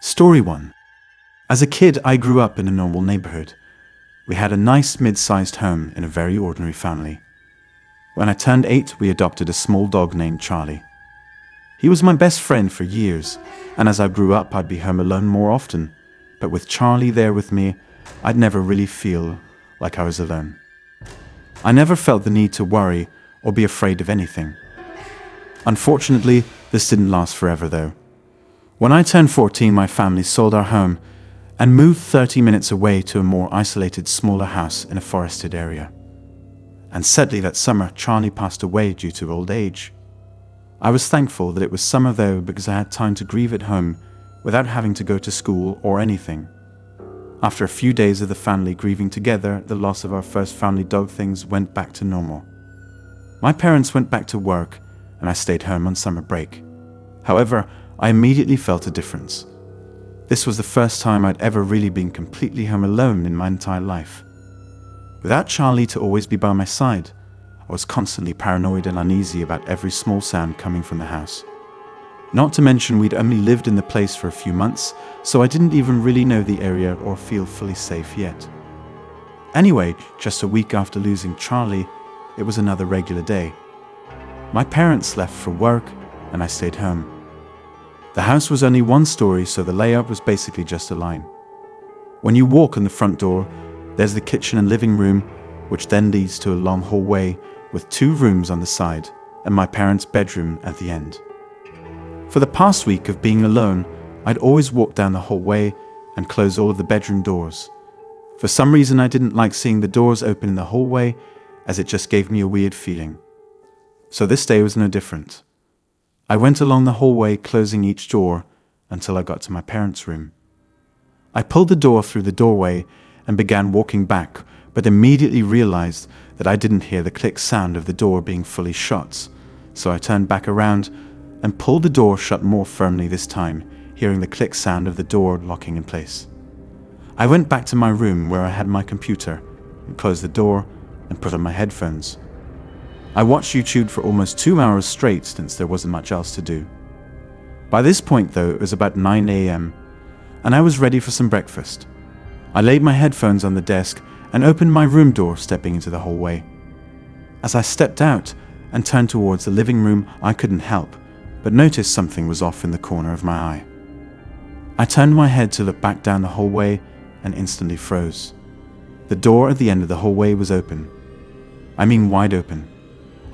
Story 1. As a kid, I grew up in a normal neighborhood. We had a nice mid-sized home in a very ordinary family. When I turned 8, we adopted a small dog named Charlie. He was my best friend for years, and as I grew up, I'd be home alone more often. But with Charlie there with me, I'd never really feel like I was alone. I never felt the need to worry or be afraid of anything. Unfortunately, this didn't last forever though. When I turned 14, my family sold our home and moved 30 minutes away to a more isolated, smaller house in a forested area. And sadly, that summer, Charlie passed away due to old age. I was thankful that it was summer though, because I had time to grieve at home without having to go to school or anything. After a few days of the family grieving together the loss of our first family dog, things went back to normal. My parents went back to work and I stayed home on summer break. However, I immediately felt a difference. This was the first time I'd ever really been completely home alone in my entire life. Without Charlie to always be by my side, I was constantly paranoid and uneasy about every small sound coming from the house. Not to mention we'd only lived in the place for a few months, so I didn't even really know the area or feel fully safe yet. Anyway, just a week after losing Charlie, it was another regular day. My parents left for work and I stayed home. The house was only one story, so the layout was basically just a line. When you walk in the front door, there's the kitchen and living room, which then leads to a long hallway with 2 rooms on the side and my parents' bedroom at the end. For the past week of being alone, I'd always walk down the hallway and close all of the bedroom doors. For some reason, I didn't like seeing the doors open in the hallway, as it just gave me a weird feeling. So this day was no different. I went along the hallway, closing each door until I got to my parents' room. I pulled the door through the doorway and began walking back, but immediately realized that I didn't hear the click sound of the door being fully shut. So I turned back around and pulled the door shut more firmly this time, hearing the click sound of the door locking in place. I went back to my room where I had my computer and closed the door and put on my headphones. I watched YouTube for almost 2 hours straight since there wasn't much else to do. By this point though, it was about 9 a.m. and I was ready for some breakfast. I laid my headphones on the desk and opened my room door, stepping into the hallway. As I stepped out and turned towards the living room, I couldn't help but notice something was off in the corner of my eye. I turned my head to look back down the hallway and instantly froze. The door at the end of the hallway was open. I mean wide open.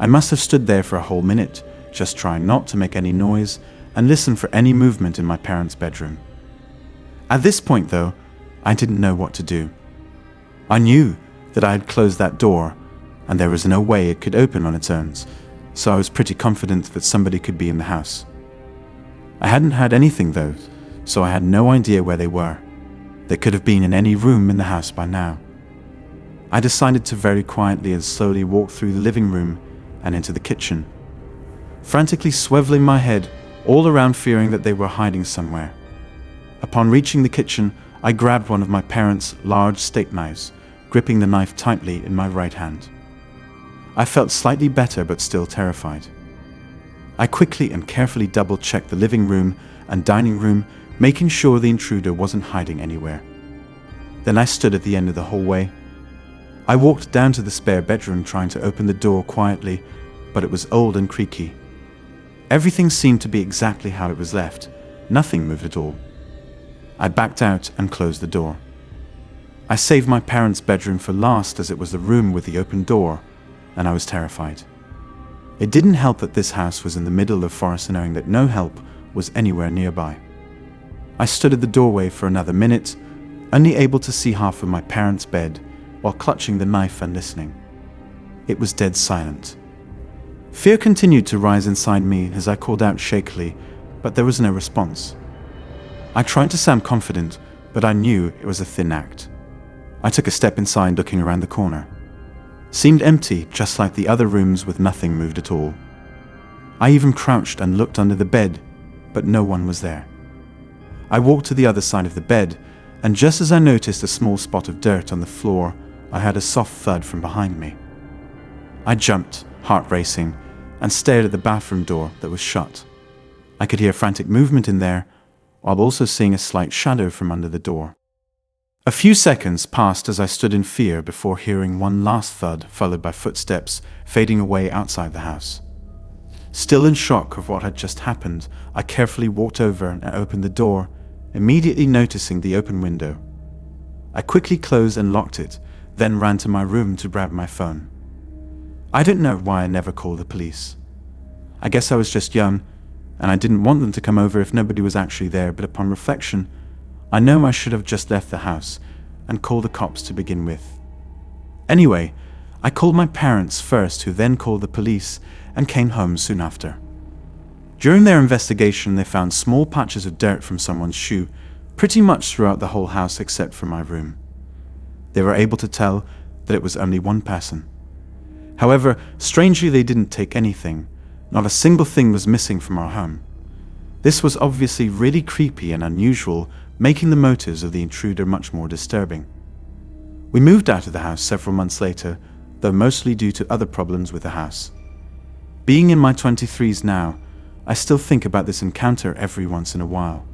I must have stood there for a whole minute, just trying not to make any noise and listen for any movement in my parents' bedroom. At this point though, I didn't know what to do. I knew that I had closed that door and there was no way it could open on its own, so I was pretty confident that somebody could be in the house. I hadn't heard anything though, so I had no idea where they were. They could have been in any room in the house by now. I decided to very quietly and slowly walk through the living room and into the kitchen, frantically swiveling my head all around, fearing that they were hiding somewhere. Upon reaching the kitchen, I grabbed one of my parents' large steak knives, gripping the knife tightly in my right hand. I felt slightly better but still terrified. I quickly and carefully double-checked the living room and dining room, making sure the intruder wasn't hiding anywhere. Then I stood at the end of the hallway. I walked down to the spare bedroom, trying to open the door quietly, but it was old and creaky. Everything seemed to be exactly how it was left. Nothing moved at all. I backed out and closed the door. I saved my parents' bedroom for last, as it was the room with the open door, and I was terrified. It didn't help that this house was in the middle of forest, knowing that no help was anywhere nearby. I stood at the doorway for another minute, only able to see half of my parents' bed, while clutching the knife and listening. It was dead silent. Fear continued to rise inside me as I called out shakily, but there was no response. I tried to sound confident, but I knew it was a thin act. I took a step inside, looking around the corner. Seemed empty, just like the other rooms, with nothing moved at all. I even crouched and looked under the bed, but no one was there. I walked to the other side of the bed, and just as I noticed a small spot of dirt on the floor, I heard a soft thud from behind me. I jumped, heart racing, and stared at the bathroom door that was shut. I could hear frantic movement in there, while also seeing a slight shadow from under the door. A few seconds passed as I stood in fear before hearing one last thud, followed by footsteps fading away outside the house. Still in shock of what had just happened, I carefully walked over and opened the door, immediately noticing the open window. I quickly closed and locked it, then ran to my room to grab my phone. I don't know why I never called the police. I guess I was just young, and I didn't want them to come over if nobody was actually there, but upon reflection, I know I should have just left the house and called the cops to begin with. Anyway, I called my parents first, who then called the police and came home soon after. During their investigation, they found small patches of dirt from someone's shoe pretty much throughout the whole house except for my room. They were able to tell that it was only one person. However, strangely, they didn't take anything. Not a single thing was missing from our home. This was obviously really creepy and unusual, making the motives of the intruder much more disturbing. We moved out of the house several months later, though mostly due to other problems with the house. Being in my 23s now, I still think about this encounter every once in a while.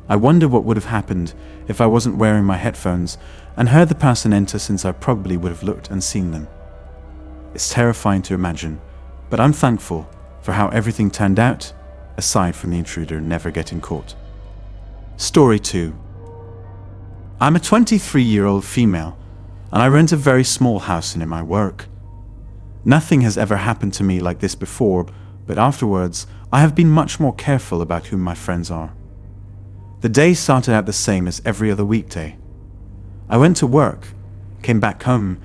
I wonder what would have happened if I wasn't wearing my headphones and heard the person enter, since I probably would have looked and seen them. It's terrifying to imagine, but I'm thankful for how everything turned out, aside from the intruder never getting caught. Story 2. I'm a 23-year-old female, and I rent a very small house near my work. Nothing has ever happened to me like this before, but afterwards, I have been much more careful about who my friends are. The day started out the same as every other weekday. I went to work, came back home,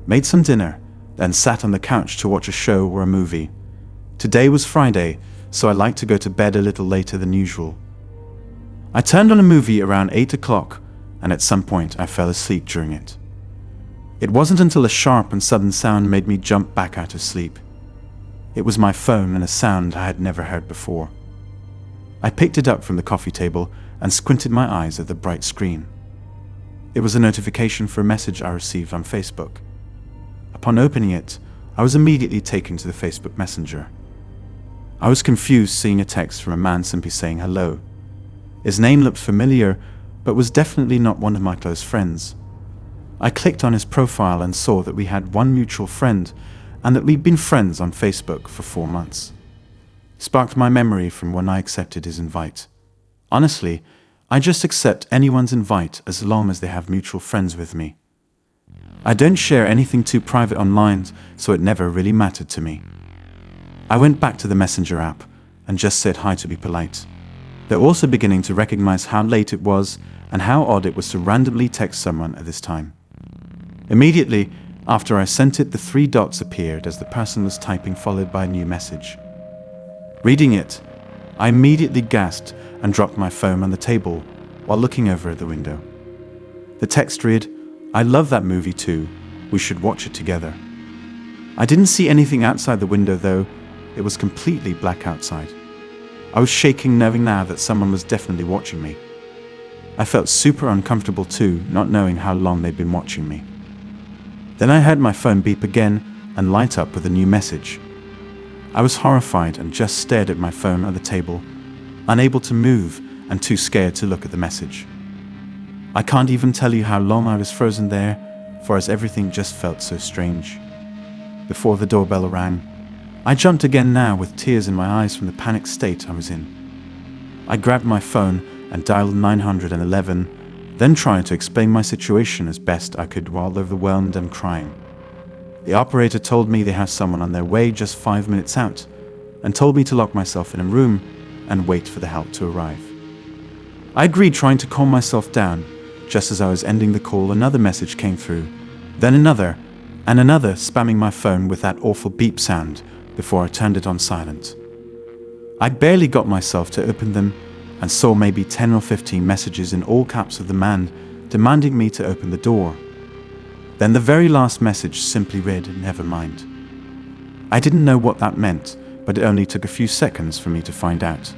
made some dinner, then sat on the couch to watch a show or a movie. Today was Friday, so I liked to go to bed a little later than usual. I turned on a movie around 8 o'clock, and at some point I fell asleep during it. It wasn't until a sharp and sudden sound made me jump back out of sleep. It was my phone, and a sound I had never heard before. I picked it up from the coffee table and squinted my eyes at the bright screen. It was a notification for a message I received on Facebook. Upon opening it, I was immediately taken to the Facebook Messenger. I was confused seeing a text from a man simply saying hello. His name looked familiar, but was definitely not one of my close friends. I clicked on his profile and saw that we had one mutual friend and that we'd been friends on Facebook for 4 months. Sparked my memory from when I accepted his invite. Honestly, I just accept anyone's invite as long as they have mutual friends with me. I don't share anything too private online, so it never really mattered to me. I went back to the Messenger app and just said hi to be polite. They're also beginning to recognize how late it was and how odd it was to randomly text someone at this time. Immediately after I sent it, the 3 dots appeared as the person was typing, followed by a new message. Reading it, I immediately gasped and dropped my phone on the table while looking over at the window. The text read, "I love that movie too. We should watch it together." I didn't see anything outside the window though. It was completely black outside. I was shaking, knowing now that someone was definitely watching me. I felt super uncomfortable too, not knowing how long they'd been watching me. Then I heard my phone beep again and light up with a new message. I was horrified and just stared at my phone on the table, unable to move and too scared to look at the message. I can't even tell you how long I was frozen there, for as everything just felt so strange. Before the doorbell rang, I jumped again now with tears in my eyes from the panicked state I was in. I grabbed my phone and dialed 911, then tried to explain my situation as best I could while overwhelmed and crying. The operator told me they have someone on their way just 5 minutes out, and told me to lock myself in a room and wait for the help to arrive. I agreed, trying to calm myself down. Just as I was ending the call, another message came through, then another, and another, spamming my phone with that awful beep sound before I turned it on silent. I barely got myself to open them and saw maybe 10 or 15 messages in all caps of the man demanding me to open the door. Then the very last message simply read, "Never mind." I didn't know what that meant, but it only took a few seconds for me to find out.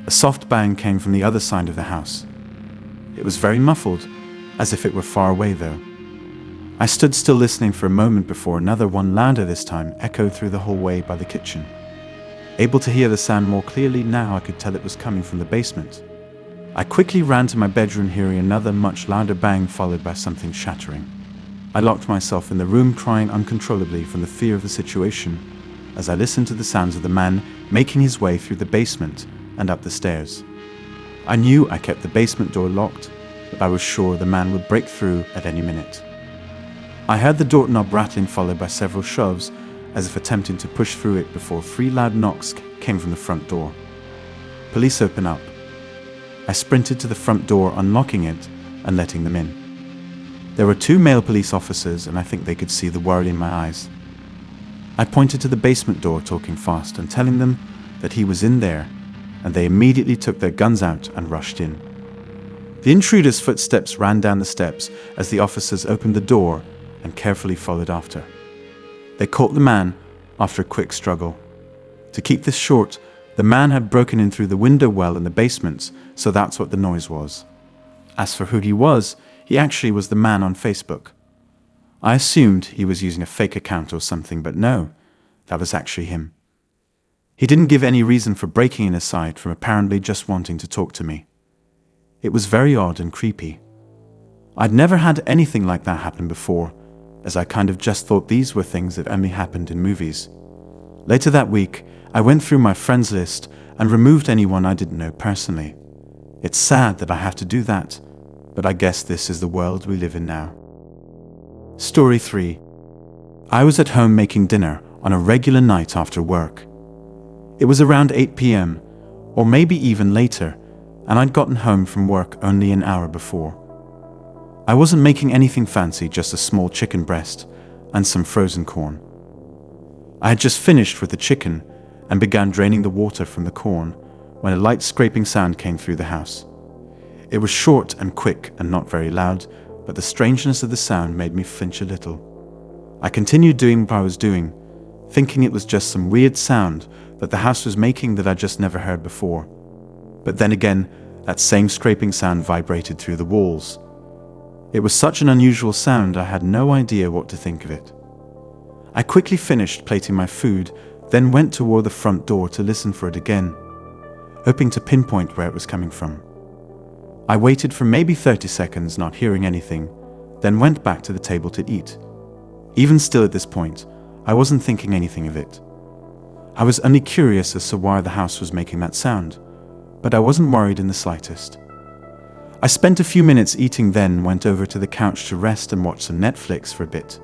A soft bang came from the other side of the house. It was very muffled, as if it were far away though. I stood still listening for a moment before another one, louder this time, echoed through the hallway by the kitchen. Able to hear the sound more clearly now, I could tell it was coming from the basement. I quickly ran to my bedroom, hearing another much louder bang followed by something shattering. I locked myself in the room, crying uncontrollably from the fear of the situation as I listened to the sounds of the man making his way through the basement and up the stairs. I knew I kept the basement door locked, but I was sure the man would break through at any minute. I heard the doorknob rattling, followed by several shoves, as if attempting to push through it, before 3 loud knocks came from the front door. Police open up. I sprinted to the front door, unlocking it and letting them in. There were 2 male police officers, and I think they could see the worry in my eyes. I pointed to the basement door, talking fast and telling them that he was in there, and they immediately took their guns out and rushed in. The intruder's footsteps ran down the steps as the officers opened the door and carefully followed after. They caught the man after a quick struggle. To keep this short, the man had broken in through the window well in the basement, so that's what the noise was. As for who he was, he actually was the man on Facebook. I assumed he was using a fake account or something, but no, that was actually him. He didn't give any reason for breaking in aside from apparently just wanting to talk to me. It was very odd and creepy. I'd never had anything like that happen before, as I kind of just thought these were things that only happened in movies. Later that week, I went through my friends list and removed anyone I didn't know personally. It's sad that I have to do that, but I guess this is the world we live in now. Story 3. I was at home making dinner on a regular night after work. It was around 8 p.m, or maybe even later, and I'd gotten home from work only an hour before. I wasn't making anything fancy, just a small chicken breast and some frozen corn. I had just finished with the chicken and began draining the water from the corn when a light scraping sound came through the house. It was short and quick and not very loud, but the strangeness of the sound made me flinch a little. I continued doing what I was doing, thinking it was just some weird sound that the house was making that I just never heard before. But then again, that same scraping sound vibrated through the walls. It was such an unusual sound, I had no idea what to think of it. I quickly finished plating my food, then went toward the front door to listen for it again, hoping to pinpoint where it was coming from. I waited for maybe 30 seconds, not hearing anything, then went back to the table to eat. Even still at this point, I wasn't thinking anything of it. I was only curious as to why the house was making that sound, but I wasn't worried in the slightest. I spent a few minutes eating, then went over to the couch to rest and watch some Netflix for a bit.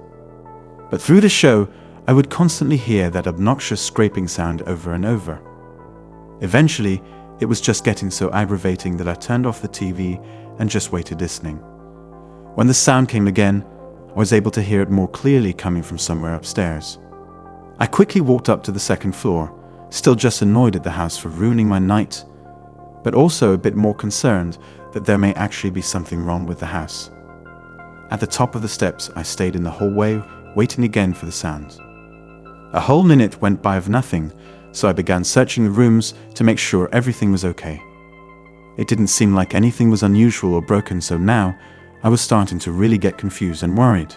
But through the show, I would constantly hear that obnoxious scraping sound over and over. Eventually, it was just getting so aggravating that I turned off the TV and just waited listening. When the sound came again, I was able to hear it more clearly coming from somewhere upstairs. I quickly walked up to the second floor, still just annoyed at the house for ruining my night, but also a bit more concerned that there may actually be something wrong with the house. At the top of the steps, I stayed in the hallway, waiting again for the sound. A whole minute went by of nothing, so I began searching the rooms to make sure everything was okay. It didn't seem like anything was unusual or broken, so now I was starting to really get confused and worried.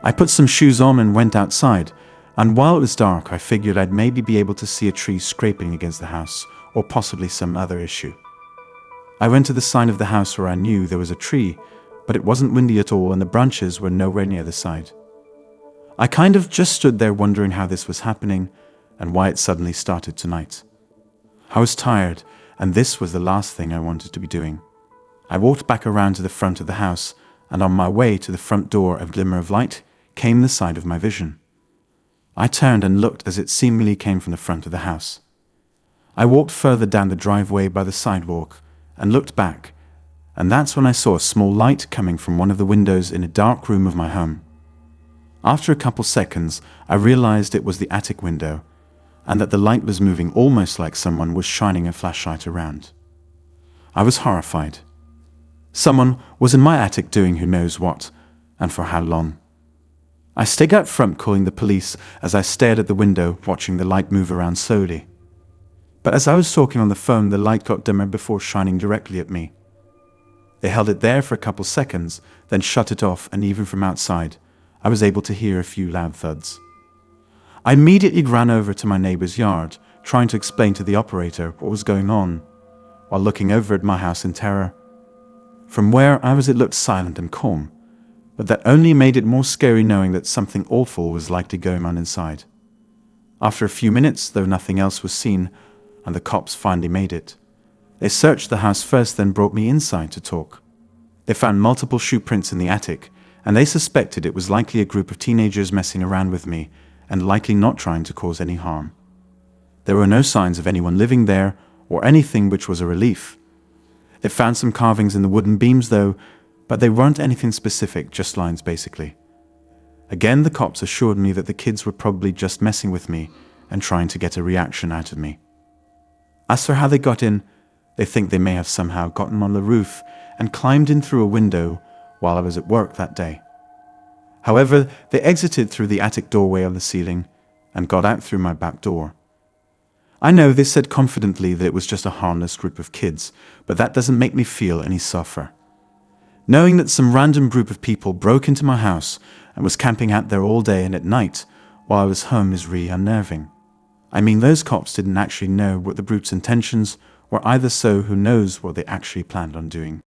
I put some shoes on and went outside, and while it was dark, I figured I'd maybe be able to see a tree scraping against the house, or possibly some other issue. I went to the side of the house where I knew there was a tree, but it wasn't windy at all and the branches were nowhere near the side. I kind of just stood there wondering how this was happening and why it suddenly started tonight. I was tired, and this was the last thing I wanted to be doing. I walked back around to the front of the house, and on my way to the front door, a glimmer of light came the side of my vision. I turned and looked as it seemingly came from the front of the house. I walked further down the driveway by the sidewalk and looked back, and that's when I saw a small light coming from one of the windows in a dark room of my home. After a couple seconds, I realized it was the attic window, and that the light was moving almost like someone was shining a flashlight around. I was horrified. Someone was in my attic doing who knows what, and for how long. I stayed out front calling the police as I stared at the window, watching the light move around slowly. But as I was talking on the phone, the light got dimmer before shining directly at me. They held it there for a couple seconds, then shut it off, and even from outside, I was able to hear a few loud thuds. I immediately ran over to my neighbor's yard, trying to explain to the operator what was going on, while looking over at my house in terror. From where I was it looked silent and calm, but that only made it more scary knowing that something awful was likely going on inside. After a few minutes, though nothing else was seen, and the cops finally made it, they searched the house first, then brought me inside to talk. They found multiple shoe prints in the attic, and they suspected it was likely a group of teenagers messing around with me and likely not trying to cause any harm. There were no signs of anyone living there or anything, which was a relief. They found some carvings in the wooden beams though, but they weren't anything specific, just lines basically. Again, the cops assured me that the kids were probably just messing with me and trying to get a reaction out of me. As for how they got in, they think they may have somehow gotten on the roof and climbed in through a window while I was at work that day. However, they exited through the attic doorway on the ceiling and got out through my back door. I know they said confidently that it was just a harmless group of kids, but that doesn't make me feel any softer. Knowing that some random group of people broke into my house and was camping out there all day and at night while I was home is really unnerving. I mean, those cops didn't actually know what the brute's intentions were either, so who knows what they actually planned on doing.